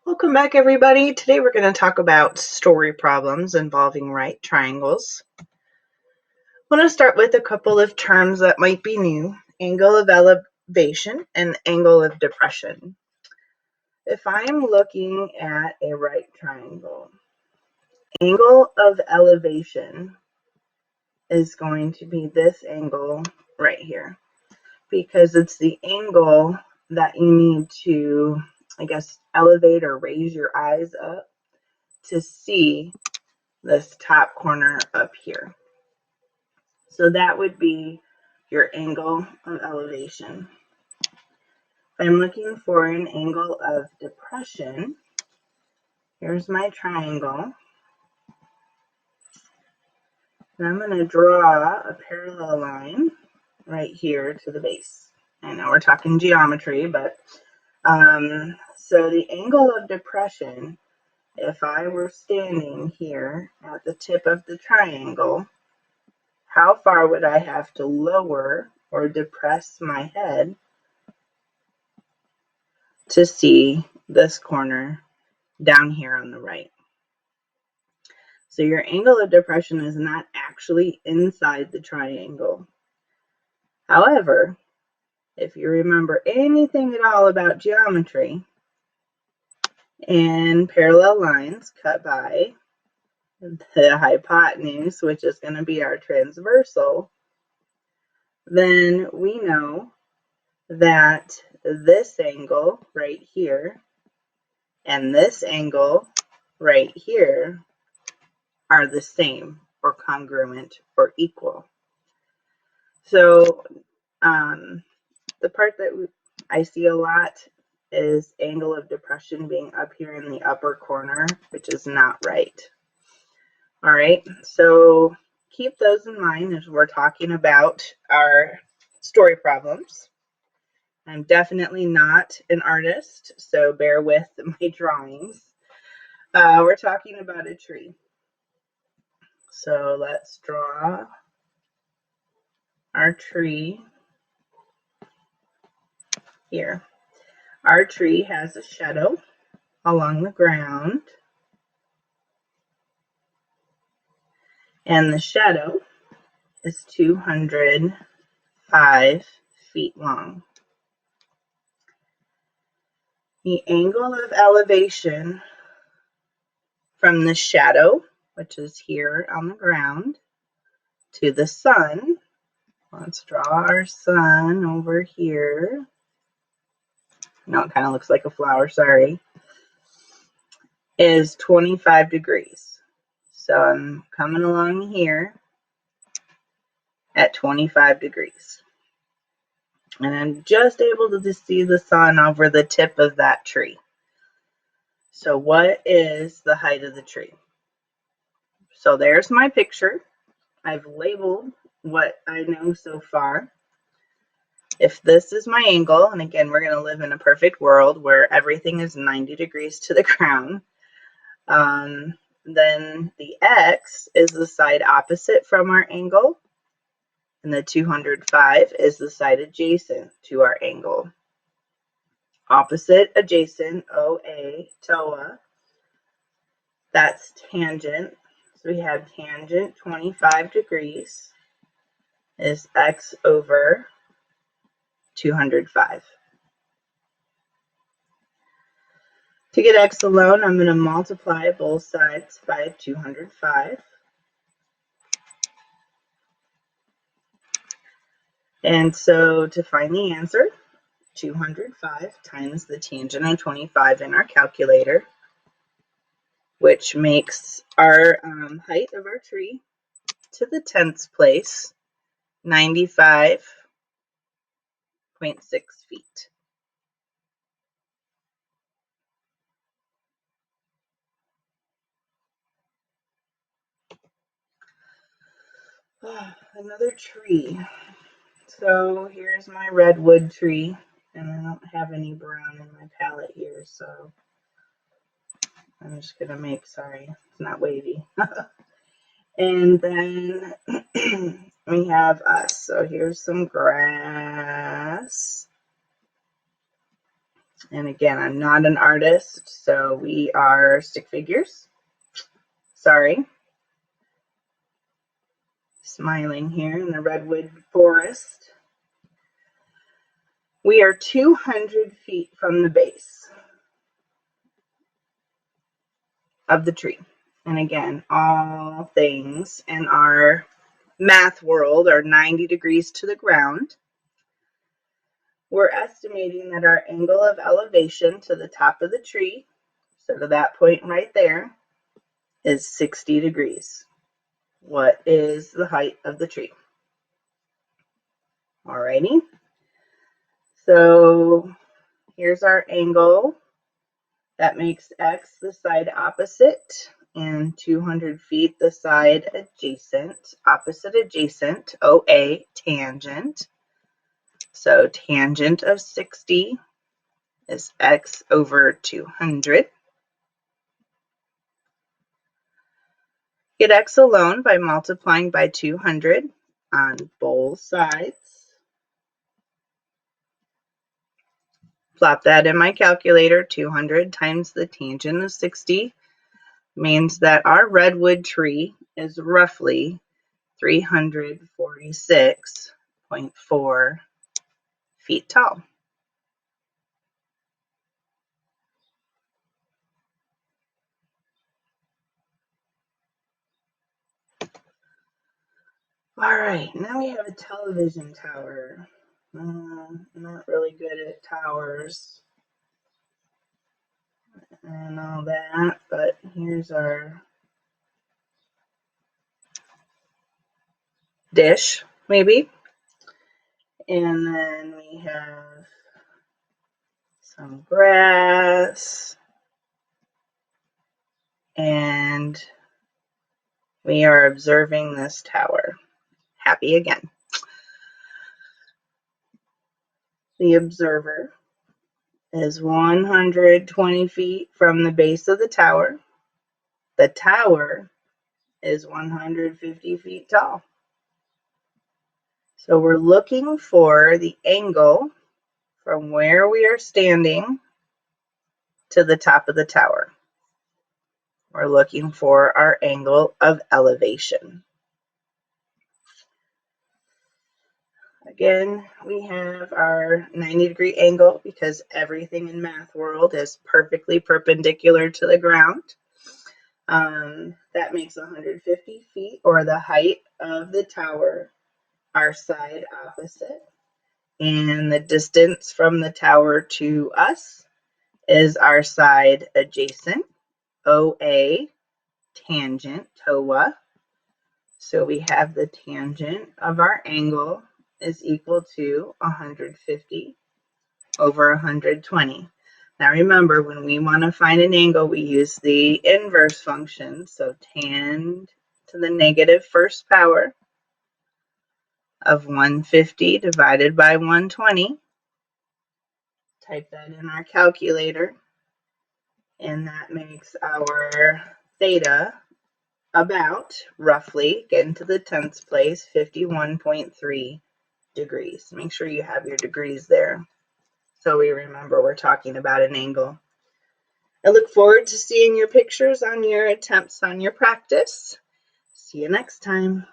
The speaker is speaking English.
Welcome back, everybody. Today we're going to talk about story problems involving right triangles. I want to start with a couple of terms that might be new: angle of elevation and angle of depression. If I'm looking at a right triangle, angle of elevation is going to be this angle right here, because it's the angle that you need to, elevate or raise your eyes up to see this top corner up here. So that would be your angle of elevation. If I'm looking for an angle of depression, here's my triangle. And I'm going to draw a parallel line right here to the base. I know we're talking geometry, but so the angle of depression, if I were standing here at the tip of the triangle, how far would I have to lower or depress my head to see this corner down here on the right? So your angle of depression is not actually inside the triangle. However, if you remember anything at all about geometry and parallel lines cut by the hypotenuse, which is going to be our transversal, then we know that this angle right here and this angle right here are the same or congruent or equal. So the part that I see a lot is angle of depression being up here in the upper corner, which is not right. All right, so keep those in mind as we're talking about our story problems. I'm definitely not an artist, so bear with my drawings. We're talking about a tree. So let's draw our tree here. Our tree has a shadow along the ground, and the shadow is 205 feet long. The angle of elevation from the shadow, which is here on the ground, to the sun, let's draw our sun over here. No, it kind of looks like a flower, sorry, is 25 degrees. So I'm coming along here at 25 degrees. And I'm just able to see the sun over the tip of that tree. So what is the height of the tree? So there's my picture. I've labeled what I know so far. If this is my angle, and again, we're going to live in a perfect world where everything is 90 degrees to the ground, then the x is the side opposite from our angle, and the 205 is the side adjacent to our angle. Opposite, adjacent, OA, TOA. That's tangent. So we have tangent 25 degrees is x over 205. To get x alone, I'm going to multiply both sides by 205. And so to find the answer, 205 times the tangent of 25 in our calculator, which makes our height of our tree to the 10th place 95.6 feet. Another tree. So here's my redwood tree, and I don't have any brown in my palette here, so I'm just gonna make, sorry, it's not wavy. And then we have us. So here's some grass. And again, I'm not an artist, so we are stick figures. Sorry. Smiling here in the redwood forest. We are 200 feet from the base of the tree. And again, all things in our math world are 90 degrees to the ground. We're estimating that our angle of elevation to the top of the tree, so to that point right there, is 60 degrees. What is the height of the tree? Alrighty. So here's our angle. That makes X the side opposite and 200 feet the side adjacent. Opposite adjacent, OA, tangent. So tangent of 60 is X over 200. Get X alone by multiplying by 200 on both sides. Plop that in my calculator. 200 times the tangent of 60 means that our redwood tree is roughly 346.4 feet tall. All right, now we have a television tower. I'm not really good at towers and all that, but here's our dish, maybe. And then we have some grass. And we are observing this tower. Happy again. The observer is 120 feet from the base of the tower. The tower is 150 feet tall. So we're looking for the angle from where we are standing to the top of the tower. We're looking for our angle of elevation. Again, we have our 90-degree angle because everything in math world is perfectly perpendicular to the ground. That makes 150 feet, or the height of the tower, our side opposite. And the distance from the tower to us is our side adjacent, OA, tangent, TOA. So we have the tangent of our angle is equal to 150 over 120. Now remember, when we want to find an angle, we use the inverse function. So tan to the negative first power of 150 divided by 120. Type that in our calculator, and that makes our theta about, roughly, get into the tenths place, 51.3 degrees. Make sure you have your degrees there so we remember we're talking about an angle. I look forward to seeing your pictures on your attempts on your practice. See you next time.